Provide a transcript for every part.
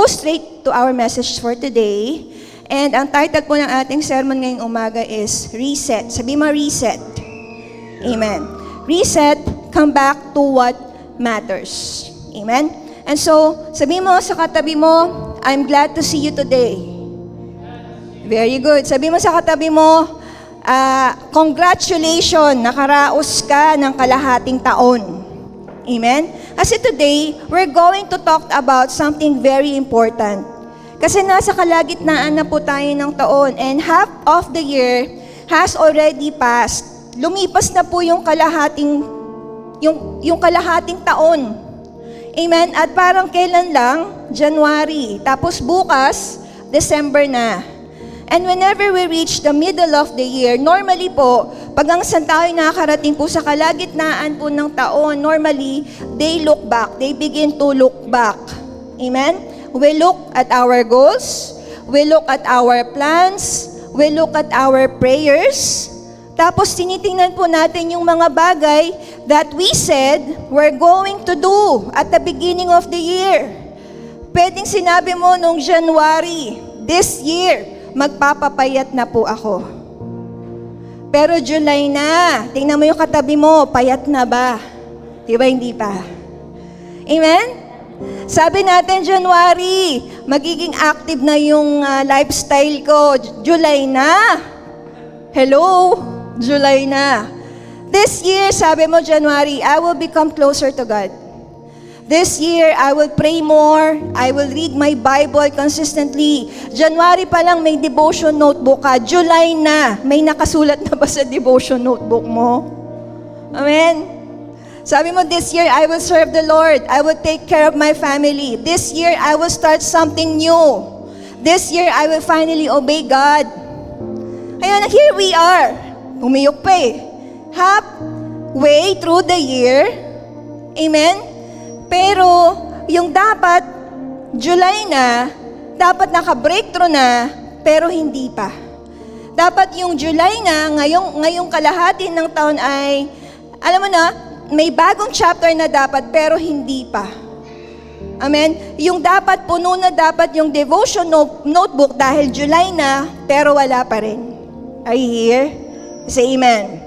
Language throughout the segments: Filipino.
go straight to our message for today. And ang title po ng ating sermon ngayong umaga is Reset. Sabi mo, Reset. Amen. Reset, come back to what matters. Amen. And so, sabi mo sa katabi mo, I'm glad to see you today. Very good. Sabi mo sa katabi mo, congratulations, nakaraos ka ng kalahating taon. Amen? Kasi today, we're going to talk about something very important. Kasi nasa kalagitnaan na po tayo ng taon and half of the year has already passed. Lumipas na po yung kalahating taon. Amen? At parang kailan lang? January. Tapos bukas, December na. And whenever we reach the middle of the year, normally po, pag ang isang tao ay nakakarating po sa kalagitnaan po ng taon, normally, they look back. They begin to look back. Amen? We look at our goals. We look at our plans. We look at our prayers. Tapos tinitingnan po natin yung mga bagay that we said we're going to do at the beginning of the year. Pwedeng sinabi mo nung January, this year, magpapapayat na po ako. Pero July na, tingnan mo yung katabi mo, payat na ba? Di ba hindi pa? Amen? Sabi natin January, magiging active na yung lifestyle ko. July na. Hello? July na. This year, sabi mo January, I will become closer to God. This year, I will pray more. I will read my Bible consistently. January pa lang may devotion notebook ka. July na, may nakasulat na ba sa devotion notebook mo? Amen? Sabi mo, this year, I will serve the Lord. I will take care of my family. This year, I will start something new. This year, I will finally obey God. Ayun, here we are. Umiyok pa eh. Halfway through the year. Amen? Pero, yung dapat, July na, dapat naka-breakthrough na, pero hindi pa. Dapat yung July na, ngayong kalahati ng taon ay, alam mo na, may bagong chapter na dapat, pero hindi pa. Amen? Yung dapat, puno na dapat yung devotion notebook dahil July na, pero wala pa rin. Are you here? Say amen.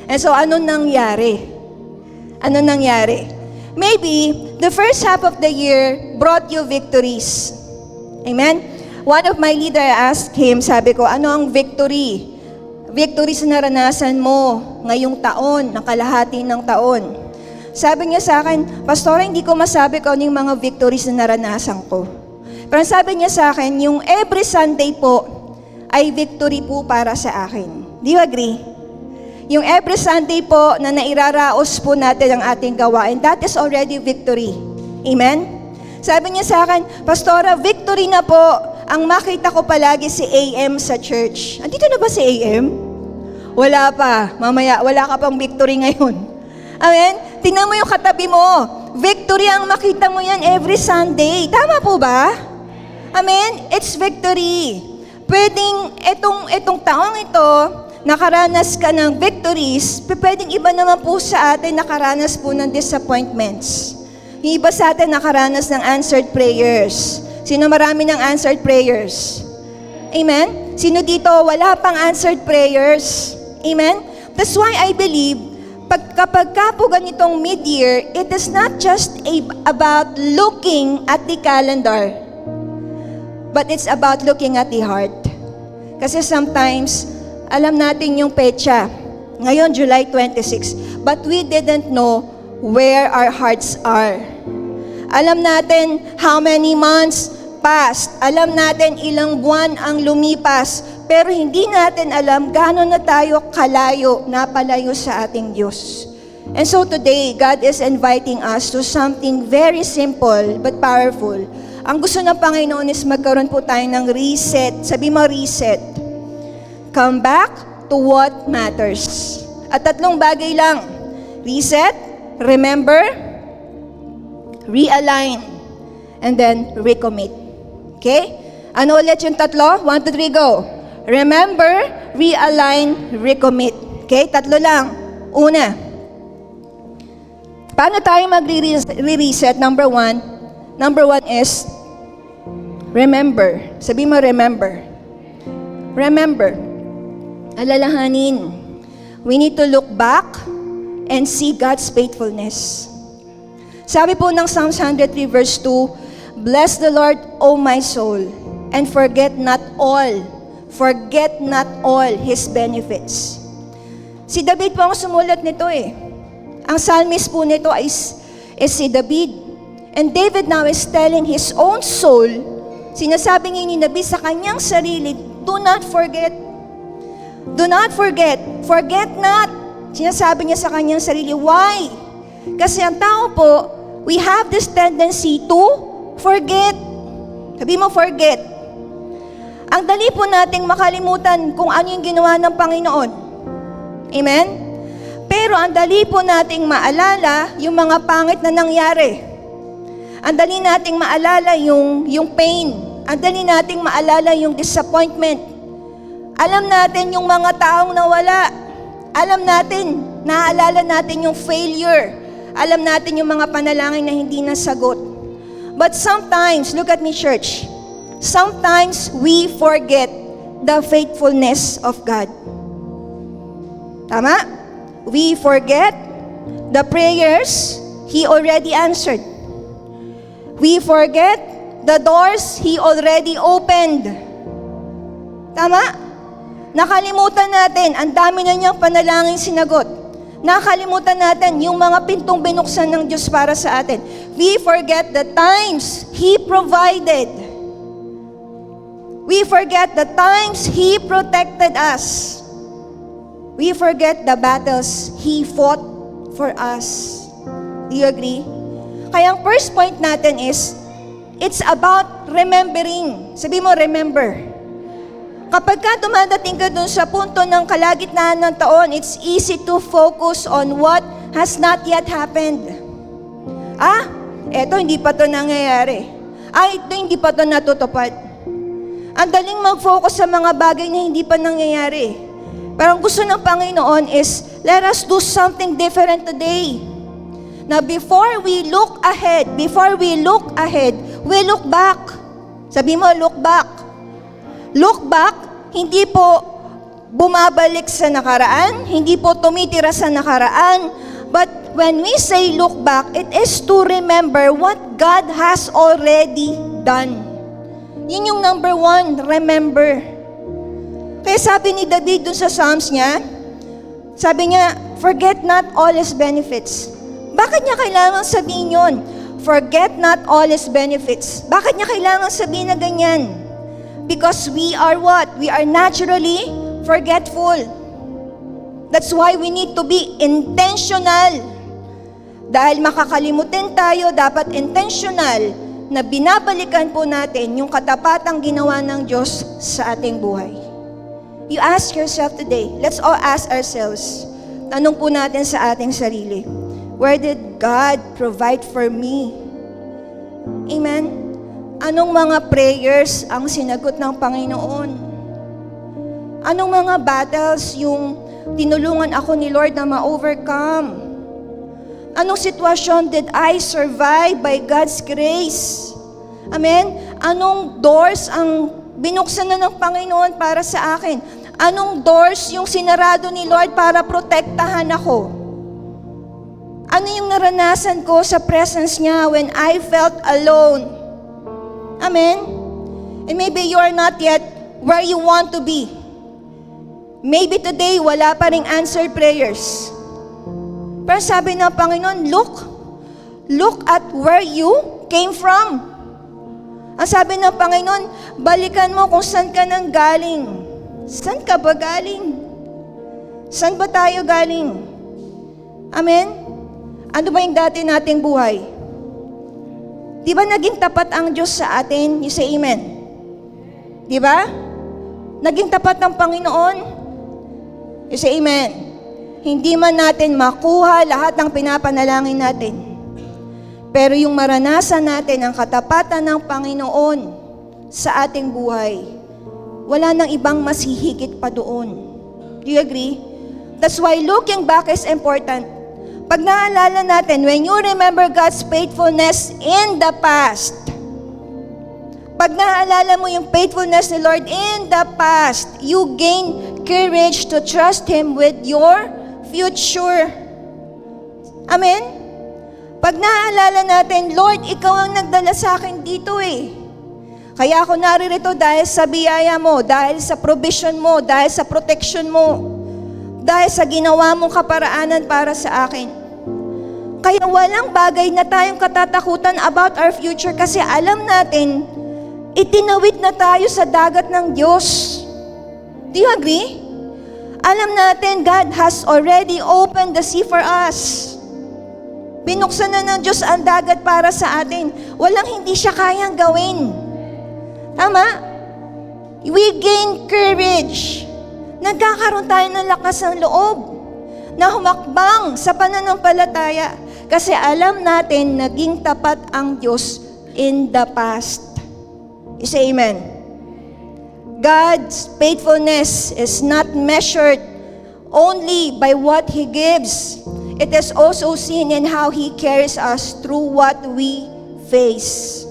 And so, anong nangyari? Anong nangyari? Maybe, the first half of the year brought you victories. Amen? One of my leader asked him, sabi ko, ano ang victory? Victories na naranasan mo ngayong taon, nakalahati ng taon. Sabi niya sa akin, Pastora, hindi ko masabi kung ano yung mga victories na naranasan ko. Pero sabi niya sa akin, yung every Sunday po ay victory po para sa akin. Do you agree? Yung every Sunday po na nairaraos po natin ang ating gawain, that is already victory. Amen? Sabi niya sa akin, Pastora, victory na po ang makita ko palagi si AM sa church. Andito na ba si AM? Wala pa. Mamaya, wala ka pang victory ngayon. Amen? Tingnan mo yung katabi mo. Victory ang makita mo yan every Sunday. Tama po ba? Amen? It's victory. Pwedeng itong taong ito, nakaranas ka ng victories, pwedeng iba naman po sa atin nakaranas po ng disappointments. Yung iba sa atin nakaranas ng answered prayers. Sino marami ng answered prayers? Amen? Sino dito wala pang answered prayers? Amen? That's why I believe, kapag po ganitong mid-year, it is not just about looking at the calendar, but it's about looking at the heart. Kasi sometimes, alam natin yung petsa. Ngayon, July 26. But we didn't know where our hearts are. Alam natin how many months passed. Alam natin ilang buwan ang lumipas. Pero hindi natin alam gaano na tayo kalayo, napalayo sa ating Diyos. And so today, God is inviting us to something very simple but powerful. Ang gusto ng Panginoon is magkaroon po tayo ng reset. Sabi mo, reset. Come back to what matters. At 3 bagay lang. Reset, remember, realign, and then recommit. Okay? Ano ulit yung 3? 1, 2, 3, go. Remember, realign, recommit. Okay? 3 lang. Una, paano tayo magre-reset? Number one is Remember. Sabi mo, remember. Remember. Alalahanin. We need to look back and see God's faithfulness. Sabi po ng Psalms 103 verse 2, Bless the Lord, O my soul, and forget not all His benefits. Si David po ang sumulat nito eh. Ang psalmist po nito is si David. And David now is telling his own soul, sinasabi ni David sa kanyang sarili, do not forget. Do not forget. Forget not. Sinasabi niya sa kanyang sarili. Why? Kasi ang tao po, we have this tendency to forget. Sabi mo, forget. Ang dali po nating makalimutan kung ano yung ginawa ng Panginoon. Amen? Pero ang dali po nating maalala yung mga pangit na nangyari. Ang dali nating maalala yung pain. Ang dali nating maalala yung disappointment. Alam natin yung mga taong nawala. Alam natin, naaalala natin yung failure. Alam natin yung mga panalangin na hindi nasagot. But sometimes, look at me church, sometimes we forget the faithfulness of God. Tama? We forget the prayers He already answered. We forget the doors He already opened. Tama? Nakalimutan natin, ang dami na niyang panalangin sinagot. Nakalimutan natin yung mga pintong binuksan ng Diyos para sa atin. We forget the times He provided. We forget the times He protected us. We forget the battles He fought for us. Do you agree? Kaya ang first point natin is, it's about remembering. Sabi mo, remember. Kapag ka dumadating ka dun sa punto ng kalagitnaan ng taon, it's easy to focus on what has not yet happened. Eto hindi pa to nangyayari. Ito hindi pa to natutupad. Ang daling mag-focus sa mga bagay na hindi pa nangyayari. Pero ang gusto ng Panginoon is, let us do something different today. Now, before we look ahead, we look back. Sabi mo, look back. Look back, hindi po bumabalik sa nakaraan, hindi po tumitira sa nakaraan, but when we say look back, it is to remember what God has already done. Yun yung number one, remember. Kaya sabi ni David dun sa Psalms niya, sabi niya, forget not all His benefits. Bakit niya kailangan sabihin yun? Forget not all His benefits. Bakit niya kailangan sabihin na ganyan? Because we are what? We are naturally forgetful. That's why we need to be intentional. Dahil makakalimutin tayo, dapat intentional na binabalikan po natin yung katapatang ginawa ng Diyos sa ating buhay. You ask yourself today, let's all ask ourselves, tanong po natin sa ating sarili, where did God provide for me? Amen? Anong mga prayers ang sinagot ng Panginoon? Anong mga battles yung tinulungan ako ni Lord na ma-overcome? Anong sitwasyon did I survive by God's grace? Amen? Anong doors ang binuksan na ng Panginoon para sa akin? Anong doors yung sinarado ni Lord para protektahan ako? Ano yung naranasan ko sa presence niya when I felt alone? Amen? And maybe you are not yet where you want to be. Maybe today, wala pa ring answered prayers. Pero sabi ng Panginoon, look at where you came from. Ang sabi ng Panginoon, balikan mo kung saan ka nang galing. Saan ka ba galing? Saan ba tayo galing? Amen? Ano ba yung dati nating buhay? Di ba naging tapat ang Diyos sa atin? You say amen. Di ba? Naging tapat ng Panginoon? You say amen. Hindi man natin makuha lahat ng pinapanalangin natin. Pero yung maranasan natin ang katapatan ng Panginoon sa ating buhay, wala nang ibang masihigit pa doon. Do you agree? That's why looking back is important. Pag naalala natin, when you remember God's faithfulness in the past, Pag naaalala mo yung faithfulness ni Lord in the past, you gain courage to trust Him with your future. Amen? Pag naaalala natin, Lord, Ikaw ang nagdala sa akin dito eh. Kaya ako naririto dahil sa biyaya mo, dahil sa provision mo, dahil sa protection mo, dahil sa ginawa mong kaparaanan para sa akin. Kaya walang bagay na tayong katatakutan about our future kasi alam natin, itinawid na tayo sa dagat ng Diyos. Do you agree? Alam natin, God has already opened the sea for us. Binuksan na ng Diyos ang dagat para sa atin. Walang hindi siya kayang gawin. Tama? We gain courage. Nagkakaroon tayo ng lakas ng loob na humakbang sa pananampalataya kasi alam natin naging tapat ang Diyos in the past. You say amen. God's faithfulness is not measured only by what He gives. It is also seen in how He carries us through what we face.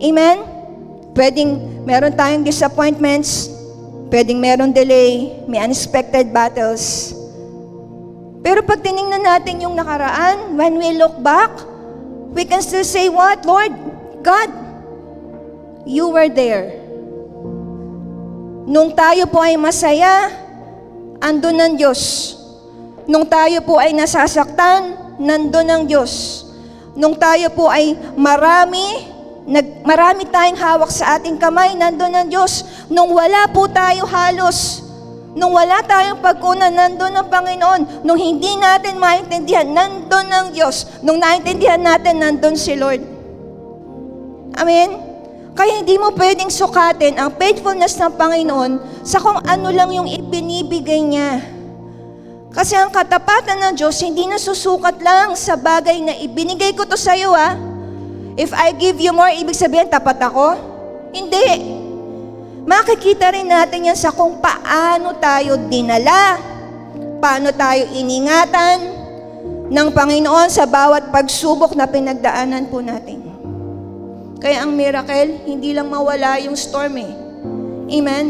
Amen? Pwedeng meron tayong disappointments, pwedeng meron delay, may unexpected battles. Pero pag tinignan natin yung nakaraan, when we look back, we can still say what? Lord, God, You were there. Nung tayo po ay masaya, andun ng Diyos. Nung tayo po ay nasasaktan, nandun ang Diyos. Nung tayo po ay marami tayong hawak sa ating kamay, nandun ang Diyos. Nung wala po tayo halos, nung wala tayong pagkunan, nandun ang Panginoon. Nung hindi natin maintindihan, nandun ang Diyos. Nung naintindihan natin, nandun si Lord. Amen? Kaya hindi mo pwedeng sukatin ang faithfulness ng Panginoon sa kung ano lang yung ibinibigay niya. Kasi ang katapatan ng Diyos, hindi nasusukat lang sa bagay na ibinigay ko to sa iyo If I give you more, ibig sabihin, tapat ako? Hindi. Makikita rin natin yan sa kung paano tayo dinala, paano tayo iningatan ng Panginoon sa bawat pagsubok na pinagdaanan po natin. Kaya ang miracle, hindi lang mawala yung storm Amen?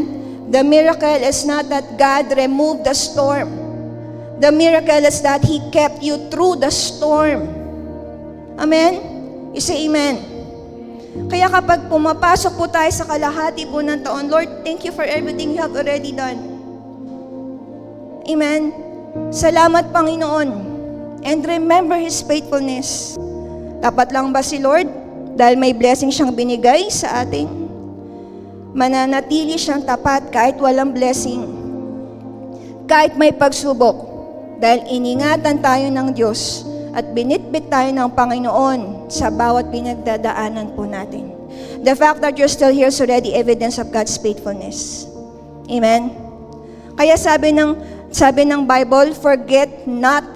The miracle is not that God removed the storm. The miracle is that He kept you through the storm. Amen? You say amen. Kaya kapag pumapasok po tayo sa kalahati po ng taon, Lord, thank you for everything you have already done. Amen? Salamat, Panginoon. And remember His faithfulness. Tapat lang ba si Lord? Dahil may blessing siyang binigay sa atin, mananatili siyang tapat kahit walang blessing. Kahit may pagsubok, dahil iningatan tayo ng Diyos at binitbit tayo ng Panginoon sa bawat pinagdadaanan po natin. The fact that you're still here is already evidence of God's faithfulness. Amen? Kaya sabi ng Bible, forget not,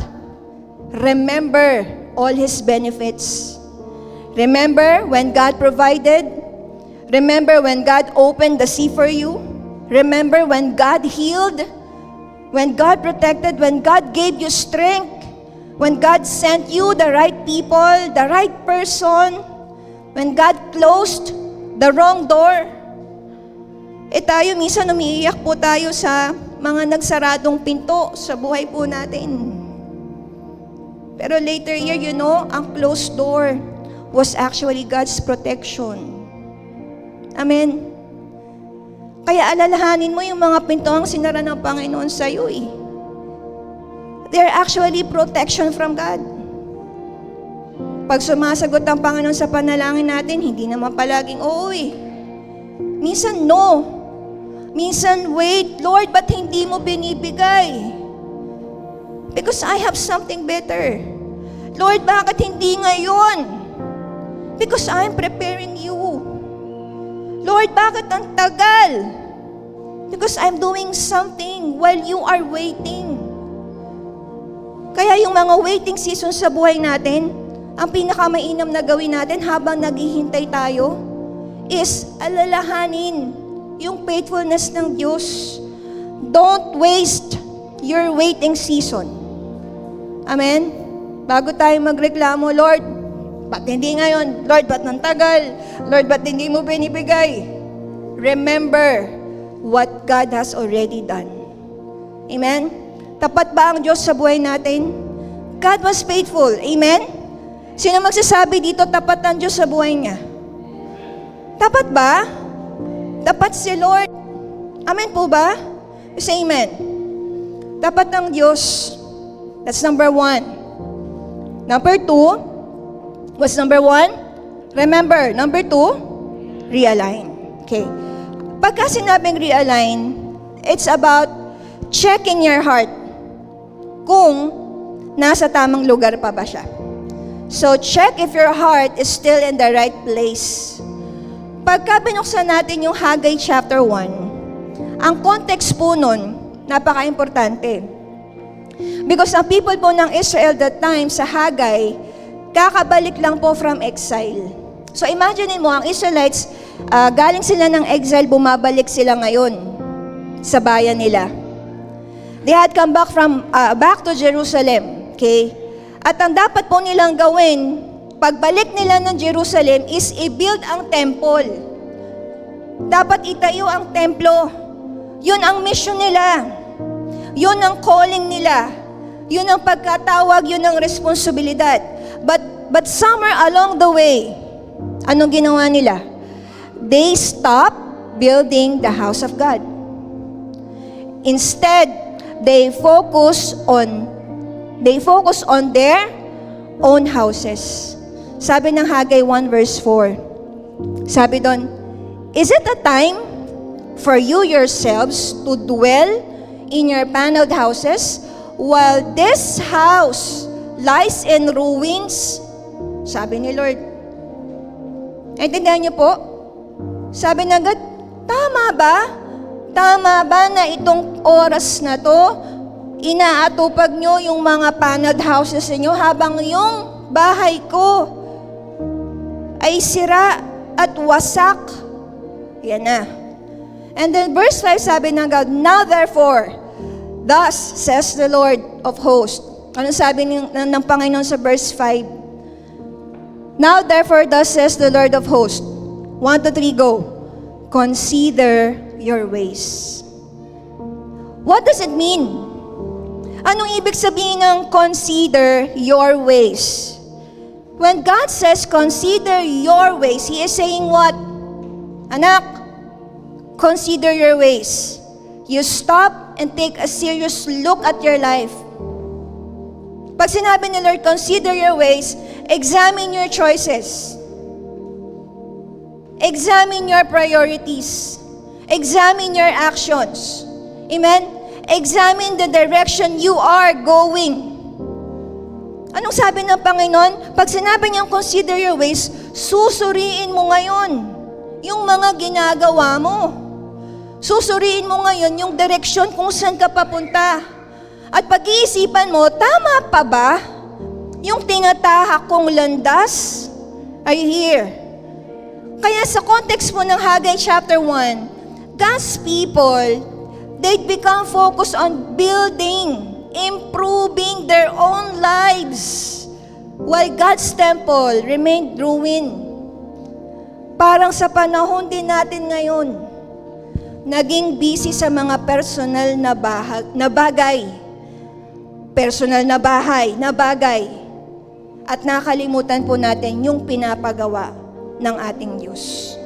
remember all His benefits. Remember when God provided? Remember when God opened the sea for you? Remember when God healed? When God protected? When God gave you strength? When God sent you the right people, the right person? When God closed the wrong door? Tayo minsan umiiyak po tayo sa mga nagsaradong pinto sa buhay po natin. Pero later here, ang closed door was actually God's protection. Amen? Kaya alalahanin mo yung mga pinto ang sinara ng Panginoon sa iyo They're actually protection from God. Pag sumasagot ang Panginoon sa panalangin natin, hindi naman palaging oo Minsan no. Minsan wait, Lord, ba't hindi mo binibigay? Because I have something better. Lord, bakit hindi ngayon? Because I'm preparing you. Lord, bakit ang tagal? Because I'm doing something while you are waiting. Kaya yung mga waiting season sa buhay natin, ang pinakamainam na gawin natin habang naghihintay tayo is alalahanin yung faithfulness ng Diyos. Don't waste your waiting season. Amen? Bago tayo magreklamo, Lord, Ba't hindi ngayon? Lord, ba't nang tagal? Lord, ba't hindi mo binibigay? Remember what God has already done. Amen? Tapat ba ang Diyos sa buhay natin? God was faithful. Amen? Sino magsasabi dito, tapat ang Diyos sa buhay niya? Tapat ba? Tapat si Lord. Amen po ba? Say amen. Tapat ang Diyos. That's number 1. Number 2, what's number 1? Remember. Number 2, realign. Okay. Pagka sinabing realign, it's about checking your heart kung nasa tamang lugar pa ba siya. So, check if your heart is still in the right place. Pagka binuksan natin yung Haggai chapter 1, ang context po nun, napaka-importante. Because ang people po ng Israel that time sa Haggai, kakabalik lang po from exile. So imagine mo, ang Israelites, galing sila ng exile, bumabalik sila ngayon sa bayan nila. They had come back to Jerusalem. Okay? At ang dapat po nilang gawin, pagbalik nila ng Jerusalem is i-build ang temple. Dapat itayo ang templo. Yun ang mission nila. Yun ang calling nila. Yun ang pagkatawag, yun ang responsibilidad. But somewhere along the way, anong ginawa nila? They stopped building the house of God. Instead, they focus on their own houses. Sabi ng Haggai 1 verse 4, sabi doon, is it a time for you yourselves to dwell in your paneled houses while this house lies in ruins? Sabi ni Lord. Naintindihan niyo po? Sabi na agad, tama ba? Tama ba na itong oras na to, inaatupag nyo yung mga paneled houses niyo habang yung bahay ko ay sira at wasak? Yan na. And then verse 5 sabi ng God, now therefore, thus says the Lord of hosts. Ano sabi ng Panginoon sa verse 5? Now therefore, thus says the Lord of hosts. 1, 2, 3, go. Consider your ways. What does it mean? Anong ibig sabihin ng consider your ways? When God says consider your ways, He is saying what? Anak, consider your ways. You stop and take a serious look at your life. Pag sinabi ni Lord, consider your ways, examine your choices. Examine your priorities. Examine your actions. Amen? Examine the direction you are going. Anong sabi ng Panginoon? Pag sinabi niyang consider your ways, susuriin mo ngayon yung mga ginagawa mo. Susuriin mo ngayon yung direksyon kung saan ka papunta. At pag-iisipan mo, tama pa ba yung tinatahak kong landas? Are you here? Kaya sa context mo ng Haggai chapter 1, God's people, they become focused on building, improving their own lives, while God's temple remained ruined. Parang sa panahon din natin ngayon, naging busy sa mga personal na bagay. Personal na bahay, na bagay. At nakalimutan po natin yung pinapagawa ng ating Diyos.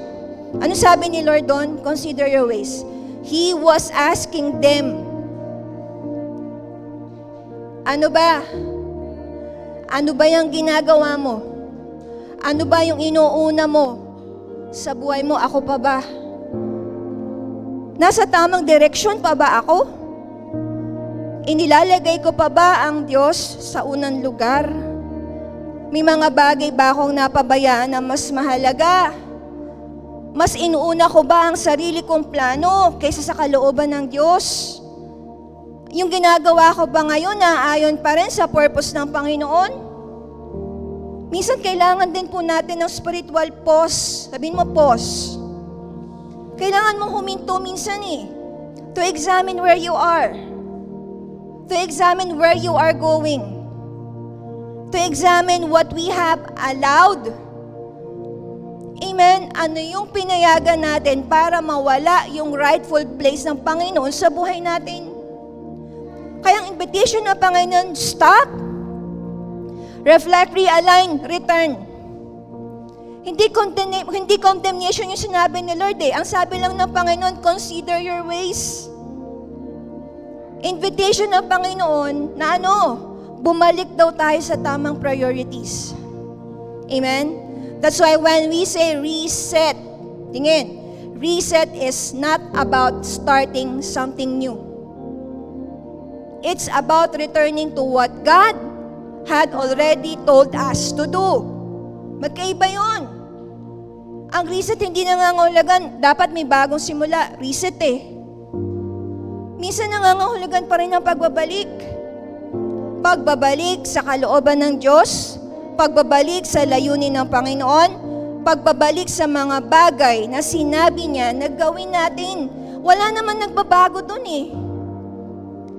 Ano sabi ni Lord doon? Consider your ways. He was asking them, ano ba? Ano ba yung ginagawa mo? Ano ba yung inuuna mo sa buhay mo? Ako pa ba? Nasa tamang direksyon pa ba ako? Inilalagay ko pa ba ang Diyos sa unang lugar? May mga bagay ba akong napabayaan na mas mahalaga? Mas inuuna ko ba ang sarili kong plano kaysa sa kalooban ng Diyos? Yung ginagawa ko ba ngayon na ayon pa rin sa purpose ng Panginoon? Minsan kailangan din po natin ng spiritual pause. Sabihin mo, pause. Kailangan mong huminto minsan to examine where you are. To examine where you are going. to examine what we have allowed. Amen? Ano yung pinayagan natin para mawala yung rightful place ng Panginoon sa buhay natin? Kaya ang invitation ng Panginoon, stop, reflect, realign, return. Hindi condemnation yung sinabi ni Lord eh. Ang sabi lang ng Panginoon, consider your ways. Invitation ng Panginoon na bumalik daw tayo sa tamang priorities. Amen? That's why when we say reset, tingin, reset is not about starting something new. It's about returning to what God had already told us to do. Magkaiba yun. Ang reset hindi nangangahulugan, dapat may bagong simula. Reset eh. Minsan nangangahulugan pa rin ang pagbabalik. Pagbabalik sa kalooban ng Diyos, pagbabalik sa layunin ng Panginoon, pagbabalik sa mga bagay na sinabi niya na gawin natin. Wala naman nagbabago dun eh.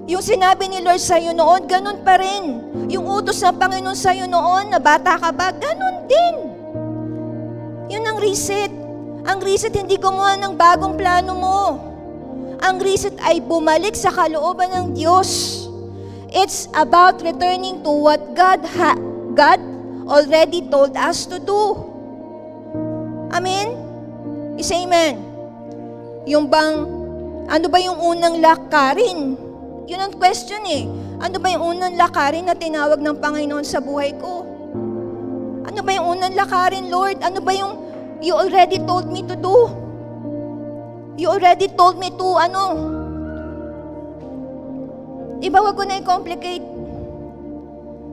Yung sinabi ni Lord sa'yo noon, ganun pa rin. Yung utos ng Panginoon sa'yo noon, na bata ka ba, ganun din. Yun ang reset. Ang reset hindi gumawa ng bagong plano mo. Ang reset ay bumalik sa kalooban ng Diyos. It's about returning to what God already told us to do. Amen? Say amen. Ano ba yung unang lakarin? Yun ang question eh. Ano ba yung unang lakarin na tinawag ng Panginoon sa buhay ko? Ano ba yung unang lakarin, Lord? Ano ba yung you already told me to do? You already told me to Iba, wag ko na i-complicate.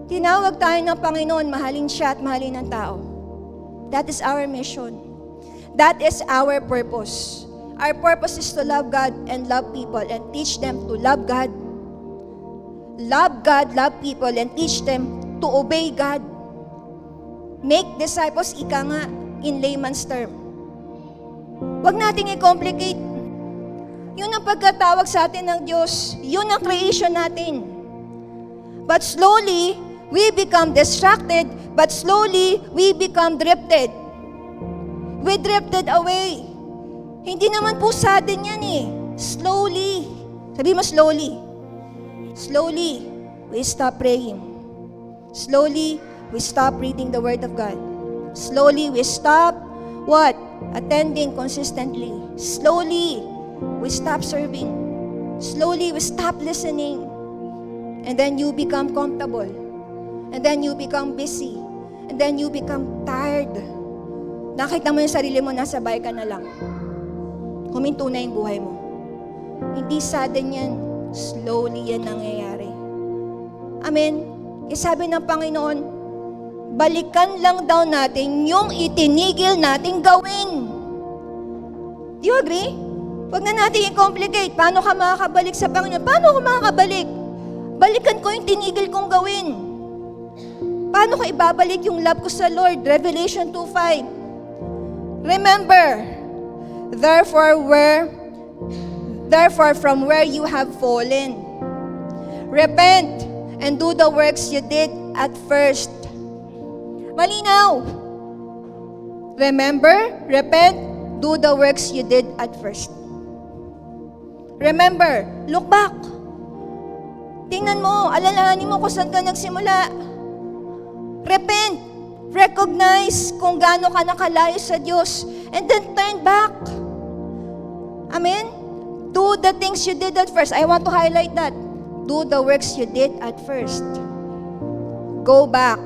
Tinawag tayo ng Panginoon, mahalin siya at mahalin ang tao. That is our mission. That is our purpose. Our purpose is to love God and love people and teach them to love God. Love God, love people, and teach them to obey God. Make disciples, ika nga, in layman's term. Huwag nating i-complicate. Yun ang pagkatawag sa atin ng Diyos. Yun ang creation natin. But slowly, we become distracted, but slowly, we become drifted. We drifted away. Hindi naman po sa atin yan eh. Slowly. Sabi mo slowly. Slowly, we stop praying. Slowly, we stop reading the Word of God. Slowly, we stop, what? Attending consistently. Slowly, we stop serving. Slowly, we stop listening. And then you become comfortable. And then you become busy. And then you become tired. Nakita mo yung sarili mo, nasa bahay ka na lang. Huminto na yung buhay mo. Hindi sudden yan. Slowly yan nangyayari. Amen? Sabi ng Panginoon, balikan lang daw natin yung itinigil nating gawin. Do you agree? Huwag na natin i-complicate. Paano ka makakabalik sa Panginoon? Paano ako makakabalik? Balikan ko yung tinigil kong gawin. Paano ko ibabalik yung love ko sa Lord? Revelation 2:5. Remember, Therefore, from where you have fallen, repent and do the works you did at first. Malinaw. Remember, repent, do the works you did at first. Remember, look back. Tingnan mo, alalahanin mo kung saan ka nagsimula. Repent, recognize kung gaano ka nakalayo sa Diyos, and then turn back. Amen? Do the things you did at first. I want to highlight that. Do the works you did at first. Go back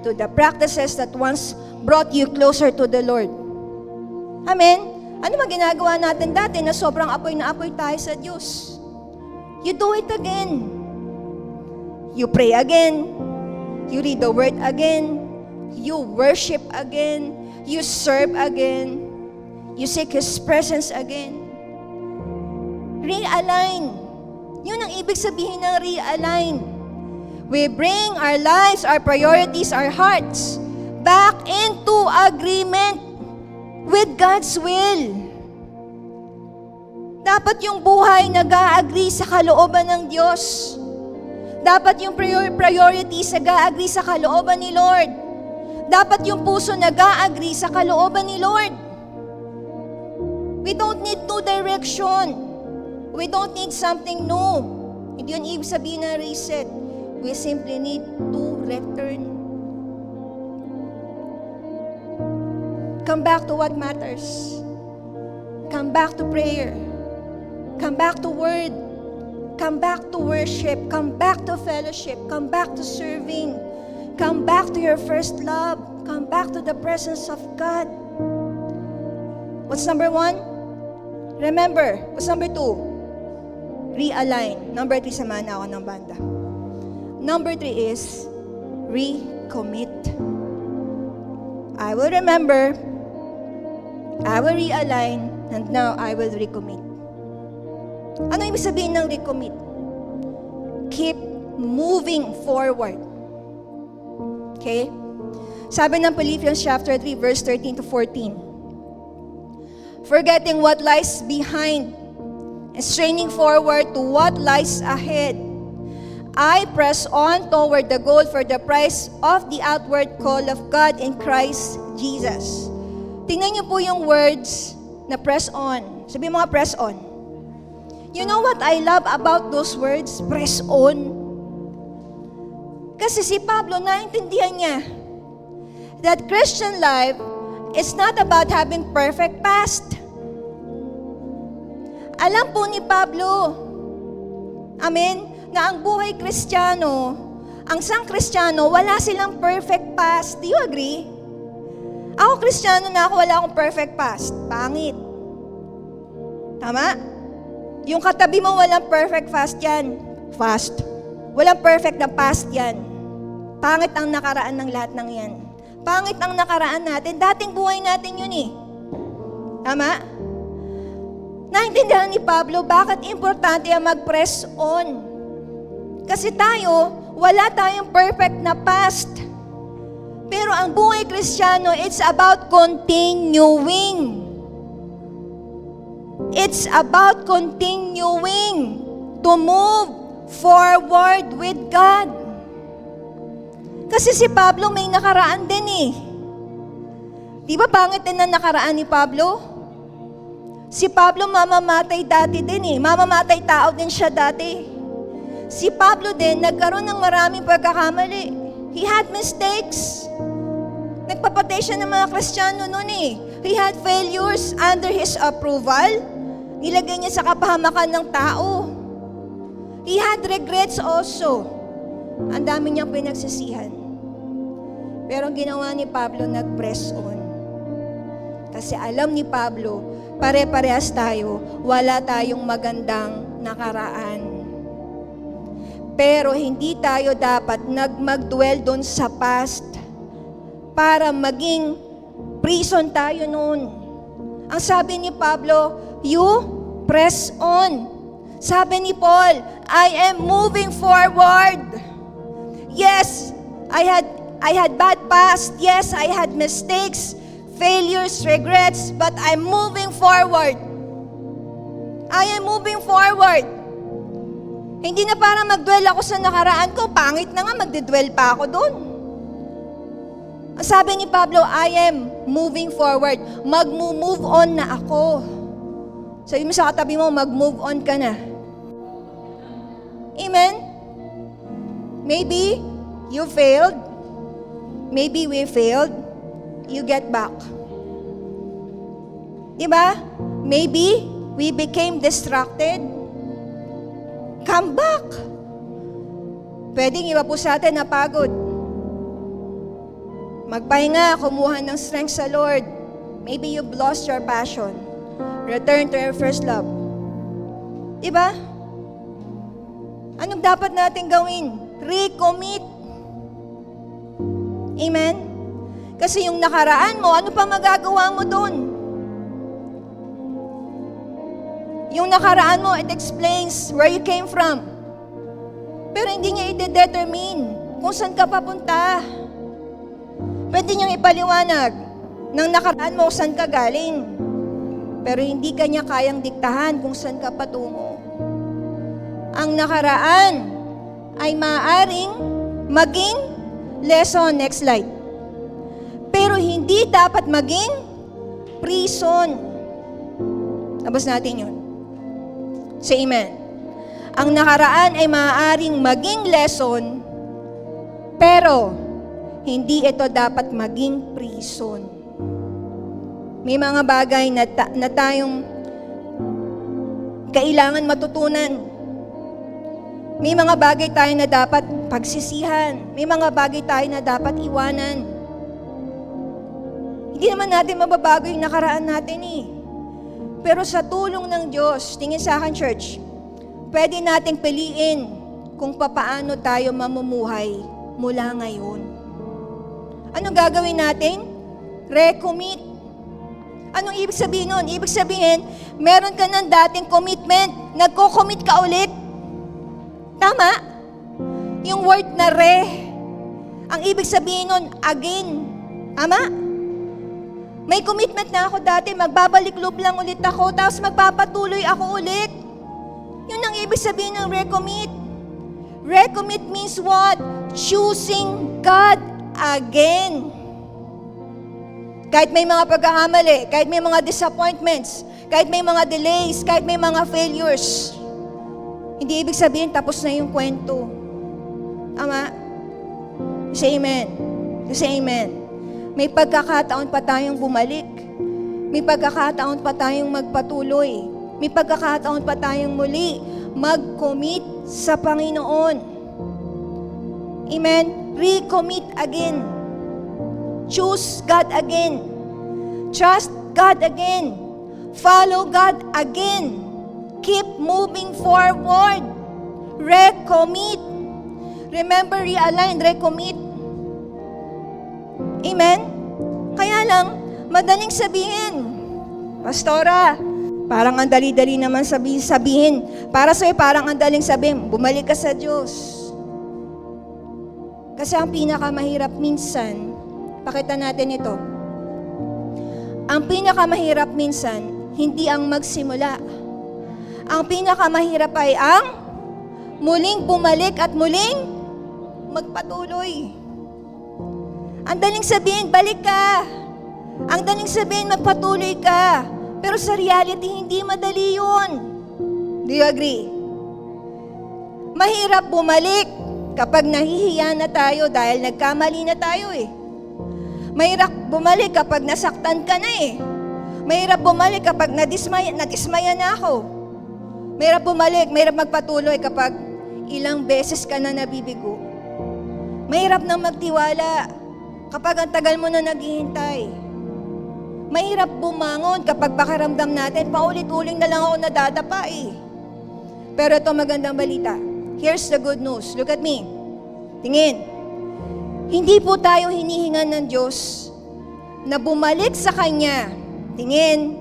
to the practices that once brought you closer to the Lord. Amen? Ano ba ginagawa natin dati na sobrang apoy na apoy tayo sa Diyos? You do it again. You pray again. You read the Word again. You worship again. You serve again. You seek His presence again. Realign. Yun ang ibig sabihin ng realign. We bring our lives, our priorities, our hearts back into agreement with God's will. Dapat yung buhay nag-a-agree sa kalooban ng Diyos. Dapat yung priorities nag-a-agree sa kalooban ni Lord. Dapat yung puso nag-a-agree sa kalooban ni Lord. We don't need new direction. We don't need something new. Hindi yun ibig sabihin na reset. We simply need to return. Come back to what matters. Come back to prayer. Come back to word. Come back to worship. Come back to fellowship. Come back to serving. Come back to your first love. Come back to the presence of God. What's number 1? Remember. What's number 2? Realign. Number 3, samahan ako ng banda. Number 3 is recommit. I will remember, I will realign, and now I will recommit. Ano ibig sabihin ng recommit? Keep moving forward. Okay? Sabi ng Philippians chapter 3, verse 13 to 14. Forgetting what lies behind and straining forward to what lies ahead, I press on toward the goal for the prize of the outward call of God in Christ Jesus. Tingnan niyo po yung words na press on. Sabi mo nga, press on. You know what I love about those words? Press on. Kasi si Pablo, naintindihan niya that Christian life is not about having perfect past. Alam po ni Pablo, amen, na ang buhay Kristiyano, ang sang Kristiyano, wala silang perfect past. Do you agree? Ako Kristiyano na ako, wala akong perfect past. Pangit. Tama? Yung katabi mo, walang perfect past yan. Fast. Walang perfect na past yan. Pangit ang nakaraan ng lahat ng yan. Pangit ang nakaraan natin. Dating buhay natin yun eh. Tama? Naintindihan ni Pablo, bakit importante ang mag-press on? Kasi tayo, wala tayong perfect na past. Pero ang buhay Kristiyano, it's about continuing. It's about continuing to move forward with God. Kasi si Pablo may nakaraan din eh. Di ba pangit din ang nakaraan ni Pablo? Si Pablo mamamatay dati din eh. Mamamatay tao din siya dati. Si Pablo din, nagkaroon ng maraming pagkakamali. He had mistakes. Nagpapatay siya ng mga Kristiyano noon eh. He had failures under his approval. Nilagay niya sa kapahamakan ng tao. He had regrets also. Ang dami niyang pinagsisihan. Pero ang ginawa ni Pablo, nag-press on. Kasi alam ni Pablo, pare-parehas tayo, wala tayong magandang nakaraan. Pero hindi tayo dapat magdwell doon sa past para maging prison tayo noon. Ang sabi ni Pablo, you press on. Sabi ni Paul, I am moving forward. Yes, I had bad past. Yes, I had mistakes, failures, regrets, but I'm moving forward. I am moving forward. Hindi na para magdwell ako sa nakaraan ko, pangit na nga, magdidwell pa ako doon. Ang sabi ni Pablo, I am moving forward. Mag-move on na ako. Sabi mo sa katabi mo, mag-move on ka na. Amen? Maybe you failed. Maybe we failed. You get back. Diba? Maybe we became distracted. Come back. Pwedeng iba po sa atin napagod. Magpahinga, kumuha ng strength sa Lord. Maybe you've lost your passion. Return to your first love. Diba? Anong dapat natin gawin? Recommit. Amen? Kasi yung nakaraan mo, ano pa magagawa mo doon? Yung nakaraan mo, it explains where you came from. Pero hindi niya i-determine kung saan ka papunta. Pwede niyang ipaliwanag ng nakaraan mo kung saan ka galing. Pero hindi ka niya kayang diktahan kung saan ka patungo. Ang nakaraan ay maaaring maging lesson. Next slide. Pero hindi dapat maging prison. Tapos natin yun. Say amen. Ang nakaraan ay maaaring maging lesson, pero hindi ito dapat maging prison. May mga bagay na tayong kailangan matutunan. May mga bagay tayo na dapat pagsisihan. May mga bagay tayo na dapat iwanan. Hindi naman natin mababago yung nakaraan natin eh. Pero sa tulong ng Diyos, tingin sa akin church, pwede nating piliin kung papaano tayo mamumuhay mula ngayon. Anong gagawin natin? Recommit. Anong ibig sabihin nun? Ibig sabihin, meron ka ng dating commitment, nagko-commit ka ulit. Tama? Yung word na ang ibig sabihin nun, again. Tama? May commitment na ako dati, magbabalik loob lang ulit ako, tapos magpapatuloy ako ulit. Yun ang ibig sabihin ng recommit. Recommit means what? Choosing God again. Kahit may mga pagkakamali, kahit may mga disappointments, kahit may mga delays, kahit may mga failures, hindi ibig sabihin tapos na yung kwento. Tama? Say amen. Say amen. May pagkakataon pa tayong bumalik. May pagkakataon pa tayong magpatuloy. May pagkakataon pa tayong muli mag-commit sa Panginoon. Amen? Recommit again. Choose God again. Trust God again. Follow God again. Keep moving forward. Recommit. Remember, realign, recommit. Amen? Kaya lang, madaling sabihin, Pastora, parang ang dali-dali naman sabihin. Para sa'yo, parang ang daling sabihin, bumalik ka sa Diyos. Kasi ang pinakamahirap minsan, pakita natin ito. Ang pinakamahirap minsan, hindi ang magsimula. Ang pinakamahirap ay ang muling bumalik at muling magpatuloy. Ang daling sabihin, balik ka. Ang daling sabihin, magpatuloy ka. Pero sa reality, hindi madali yun. Do you agree? Mahirap bumalik kapag nahihiya na tayo dahil nagkamali na tayo eh. Mahirap bumalik kapag nasaktan ka na eh. Mahirap bumalik kapag nadismaya na ako. Mahirap bumalik, mahirap magpatuloy kapag ilang beses ka na nabibigo. Mahirap nang magtiwala kapag ang tagal mo na naghihintay. Mahirap bumangon kapag pakiramdam natin, paulit-uling na lang ako nadadapa eh. Pero ito magandang balita. Here's the good news. Look at me. Tingin. Hindi po tayo hinihingan ng Diyos na bumalik sa Kanya. Tingin.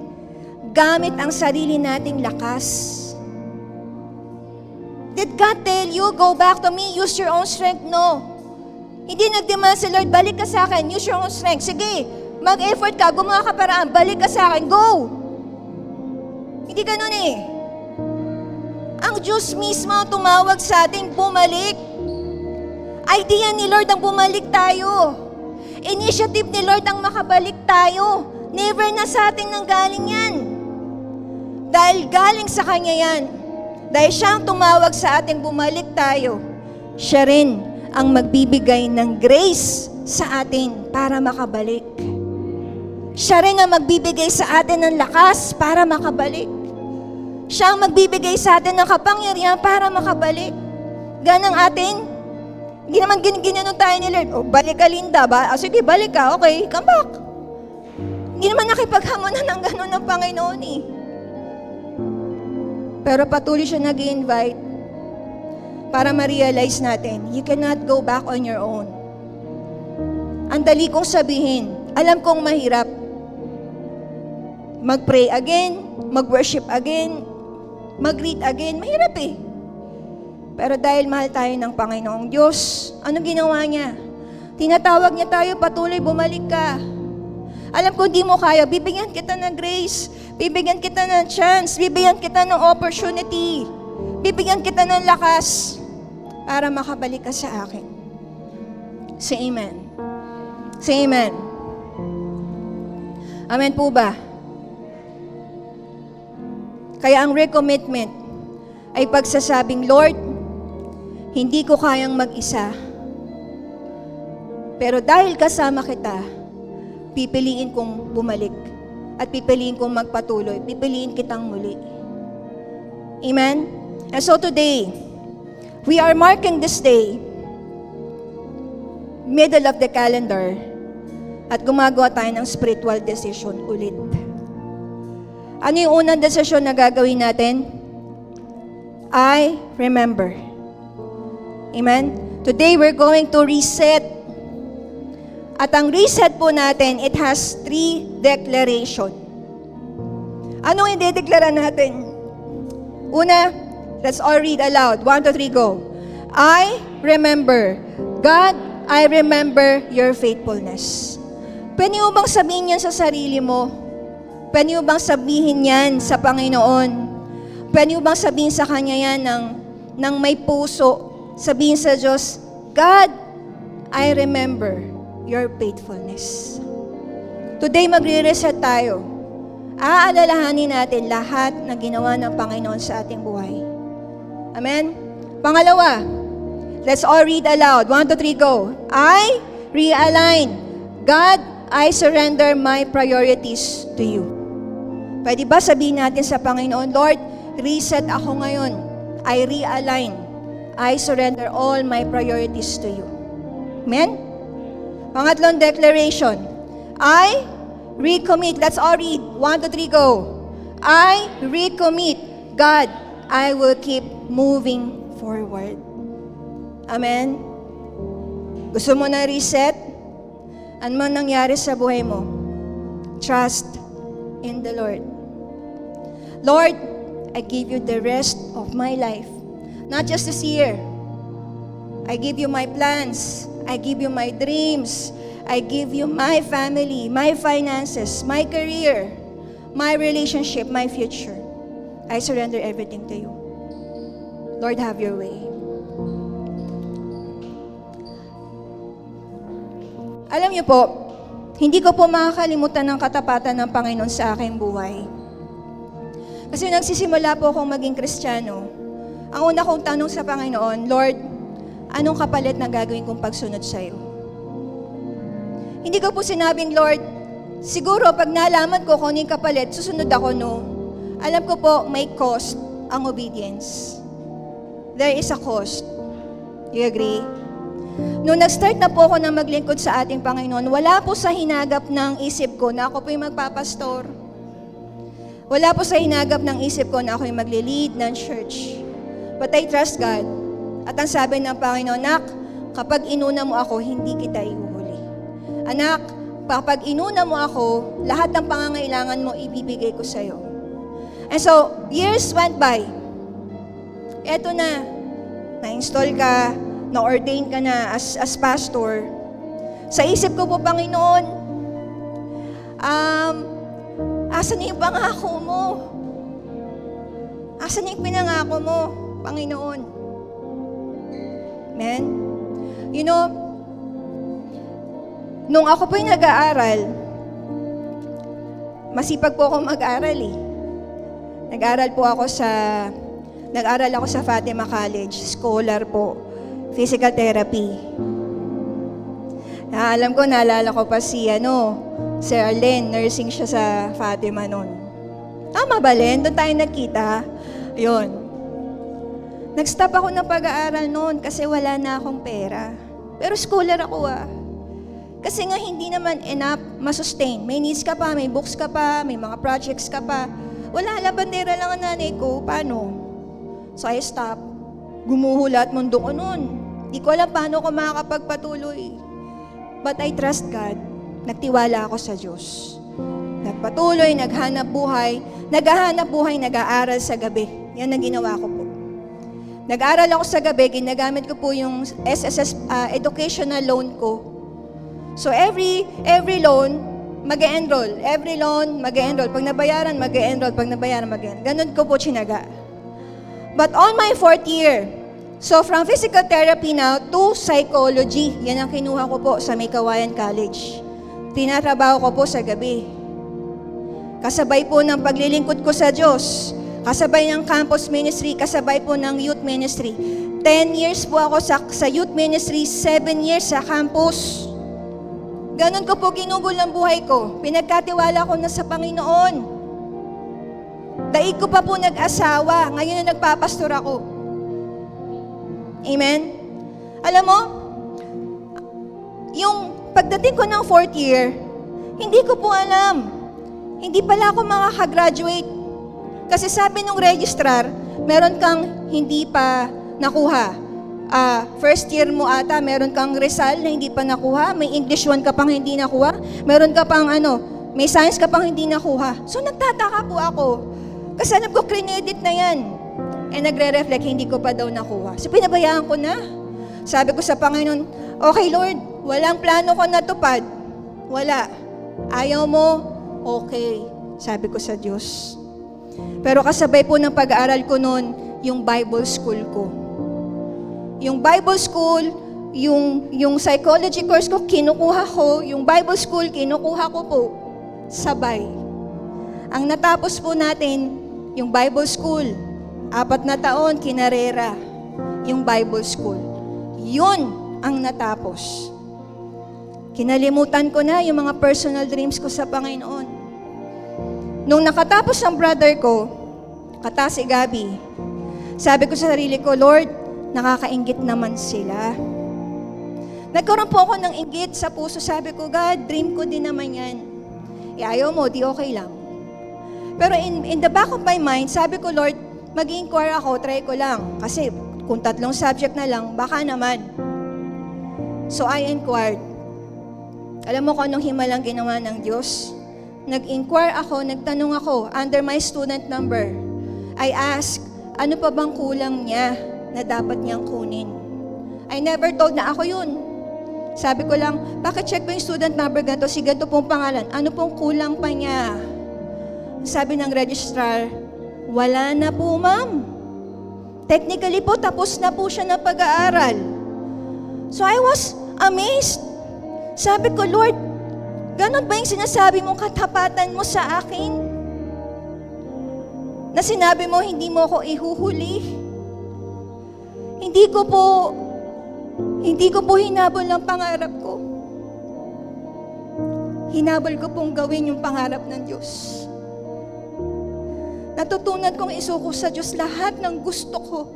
Gamit ang sarili nating lakas. Did God tell you, go back to me, use your own strength? No. Hindi nag-demand si Lord, balik ka sa akin, use your own strength. Sige, mag-effort ka, gumawa ka paraan, balik ka sa akin, go! Hindi ganun eh. Ang Diyos mismo tumawag sa atin, bumalik. Idea ni Lord ang bumalik tayo. Initiative ni Lord ang makabalik tayo. Never na sa atin nang galing yan. Dahil galing sa Kanya yan. Dahil siya ang tumawag sa atin, bumalik tayo. Siya rin ang magbibigay ng grace sa atin para makabalik. Siya rin ang magbibigay sa atin ng lakas para makabalik. Siya ang magbibigay sa atin ng kapangyarihan para makabalik. Ganang atin, hindi naman ginanon tayo ni Lord. O, balik ka Linda ba? Sige, balik ka. Okay, come back. Hindi naman nakipaghamonan ng gano'n ng Panginoon eh. Pero patuloy siya nag-i-invite para ma-realize natin, you cannot go back on your own. Ang dali kong sabihin, alam kong mahirap. Mag-pray again, mag-worship again, mag-read again, mahirap eh. Pero dahil mahal tayo ng Panginoong Diyos, ano ginawa niya? Tinatawag niya tayo, patuloy bumalik ka. Alam ko di mo kaya, bibigyan kita ng grace, bibigyan kita ng chance, bibigyan kita ng opportunity, bibigyan kita ng lakas. para makabalik ka sa akin. Say amen. Say amen. Amen po ba? Kaya ang recommitment ay pagsasabing, Lord, hindi ko kayang mag-isa. Pero dahil kasama kita, pipiliin kong bumalik at pipiliin kong magpatuloy. Pipiliin kitang muli. Amen? And so today, we are marking this day, middle of the calendar, at gumagawa tayo ng spiritual decision ulit. Ano yung unang desisyon na gagawin natin? I remember. Amen? Today, we're going to reset. At ang reset po natin, it has 3 declaration. Anong i-declare natin? Una, let's all read aloud. 1, 2, 3, go. I remember. God, I remember your faithfulness. Pwede mo bang sabihin yan sa sarili mo? Pwede mo bang sabihin yan sa Panginoon? Pwede mo bang sabihin sa Kanya yan ng may puso? Sabihin sa Diyos, God, I remember your faithfulness. Today, magre-reset tayo. Aalalahanin natin lahat na ginawa ng Panginoon sa ating buhay. Amen? Pangalawa, let's all read aloud. 1, 2, 3, go. I realign. God, I surrender my priorities to you. Pwede ba sabihin natin sa Panginoon, Lord, reset ako ngayon. I realign. I surrender all my priorities to you. Amen? Pangatlong declaration. I recommit. Let's all read. 1, 2, 3, go. I recommit. God, I will keep moving forward. Amen? Gusto mo na reset? Ano man nangyari sa buhay mo? Trust in the Lord. Lord, I give you the rest of my life. Not just this year. I give you my plans. I give you my dreams. I give you my family, my finances, my career, my relationship, my future. I surrender everything to you. Lord, have your way. Alam niyo po, hindi ko po makakalimutan ng katapatan ng Panginoon sa aking buhay. Kasi nagsisimula po akong maging Kristiyano. Ang una kong tanong sa Panginoon, Lord, anong kapalit na gagawin kong pagsunod sa iyo? Hindi ko po sinabing, Lord, siguro pag nalaman ko kung ano yung kapalit, susunod ako, no. Alam ko po, may cost ang obedience. There is a cost. You agree? Nung nag-start na po ako na maglingkod sa ating Panginoon, wala po sa hinagap ng isip ko na ako po yung magpapastor. Wala po sa hinagap ng isip ko na ako yung magli-lead ng church. But I trust God. At ang sabi ng Panginoon, Anak, kapag inuna mo ako, hindi kita ihuhuli. Anak, kapag inuna mo ako, lahat ng pangangailangan mo, ibibigay ko sa'yo. And so, years went by. Eto na-install ka, na-ordain ka na as pastor. Sa isip ko po, Panginoon, asan na yung pangako mo? Asan na yung pinangako mo, Panginoon? Amen? You know, nung ako po'y nag-aaral, masipag po akong mag-aaral eh. Nag-aral ako sa Fatima College, scholar po, physical therapy. Naalala ko pa si Sir Arlen, nursing siya sa Fatima noon. Tama ba, Len? Doon tayo nagkita. Yun. Nag-stop ako ng pag-aaral noon kasi wala na akong pera. Pero scholar ako Kasi nga hindi naman enough masustain. May needs ka pa, may books ka pa, may mga projects ka pa. Wala, labandera lang ang nanay ko. Paano? So I stopped. Gumuhula at mundo ko noon. Di ko alam paano ako makakapagpatuloy. But I trust God. Nagtiwala ako sa Diyos. Nagpatuloy, naghanap buhay, nag-aaral sa gabi. Yan ang ginawa ko po. Nag-aaral ako sa gabi, ginagamit ko po yung SSS educational loan ko. So every loan, mag-e-enroll. Every loan, mag-e-enroll. Pag nabayaran, mag-e-enroll. Pag nabayaran, mag-e-enroll. Ganun ko po tsinaga. But on my 4th year, So, from physical therapy now to psychology. Yan ang kinuha ko po sa May Kawayan College. Tinatrabaho ko po sa gabi. Kasabay po ng paglilingkod ko sa Diyos. Kasabay ng campus ministry, kasabay po ng youth ministry. 10 years po ako sa youth ministry, 7 years sa campus. Ganon ko po ginugol ang buhay ko. Pinagkatiwala ko na sa Panginoon. Daig ko pa po nag-asawa. Ngayon na nagpapastor ako. Amen? Alam mo, yung pagdating ko ng 4th year, hindi ko po alam. Hindi pala ako makakagraduate. Kasi sabi nung registrar, meron kang hindi pa nakuha. First year mo ata, meron kang Rizal na hindi pa nakuha. May English 1 ka pang hindi nakuha. Meron ka pang may science ka pang hindi nakuha. So nagtataka po ako. Kasi alam ko, credit na yan. Nagre-reflect, hindi ko pa daw nakuha. So pinabayaan ko na. Sabi ko sa Panginoon, okay Lord, walang plano ko natupad. Wala. Ayaw mo? Okay. Sabi ko sa Diyos. Pero kasabay po ng pag-aaral ko noon, yung Bible school ko. Yung Bible school, yung psychology course ko, kinukuha ko. Yung Bible school, kinukuha ko po. Sabay. Ang natapos po natin, yung Bible school, 4 na taon, kinarera. Yung Bible school. Yun ang natapos. Kinalimutan ko na yung mga personal dreams ko sa Panginoon. Nung nakatapos ang brother ko, si Gabi, sabi ko sa sarili ko, Lord, nakakainggit naman sila. Nagkaroon po ako ng inggit sa puso. Sabi ko, God, dream ko din naman yan. Ayaw mo, di okay lang. Pero in the back of my mind, sabi ko, Lord, mag-inquire ako, try ko lang. Kasi kung 3 subject na lang, baka naman. So I inquired. Alam mo kung anong himalang ginawa ng Diyos? Nag-inquire ako, nagtanong ako, under my student number. I asked, ano pa bang kulang niya na dapat niyang kunin? I never told na ako yun. Sabi ko lang, check mo yung student number ganito, si ganito pong pangalan, ano pong kulang pa niya? Sabi ng registrar, wala na po, ma'am. Technically po, tapos na po siya na pag-aaral. So I was amazed. Sabi ko, Lord, ganon ba yung sinasabi mong katapatan mo sa akin? Na sinabi mo, hindi mo ako ihuhuli. Hindi ko po hinabol ang pangarap ko. Hinabol ko pong gawin yung pangarap ng Diyos. Natutunan kong isuko sa Diyos lahat ng gusto ko.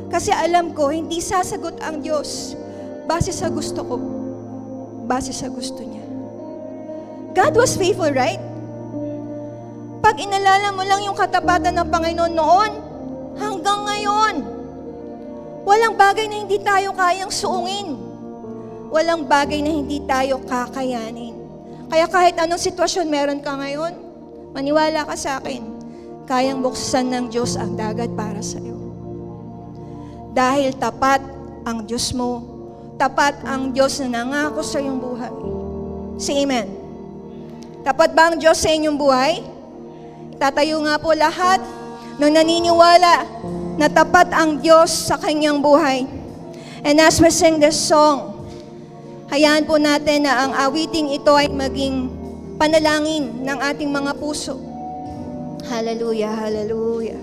Kasi alam ko, hindi sasagot ang Diyos base sa gusto ko, base sa gusto niya. God was faithful, right? Pag inalala mo lang yung katapatan ng Panginoon noon, hanggang ngayon, walang bagay na hindi tayo kayang suungin. Walang bagay na hindi tayo kakayanin. Kaya kahit anong sitwasyon meron ka ngayon, maniwala ka sa akin, kayang buksan ng Diyos ang dagat para sa iyo. Dahil tapat ang Diyos mo, tapat ang Diyos na nangako sa iyong buhay. Say amen. Tapat ba ang Diyos sa inyong buhay? Tatayo nga po lahat ng naniniwala na tapat ang Diyos sa kanyang buhay. And as we sing this song, hayaan po natin na ang awiting ito ay maging panalangin ng ating mga puso. Hallelujah, hallelujah.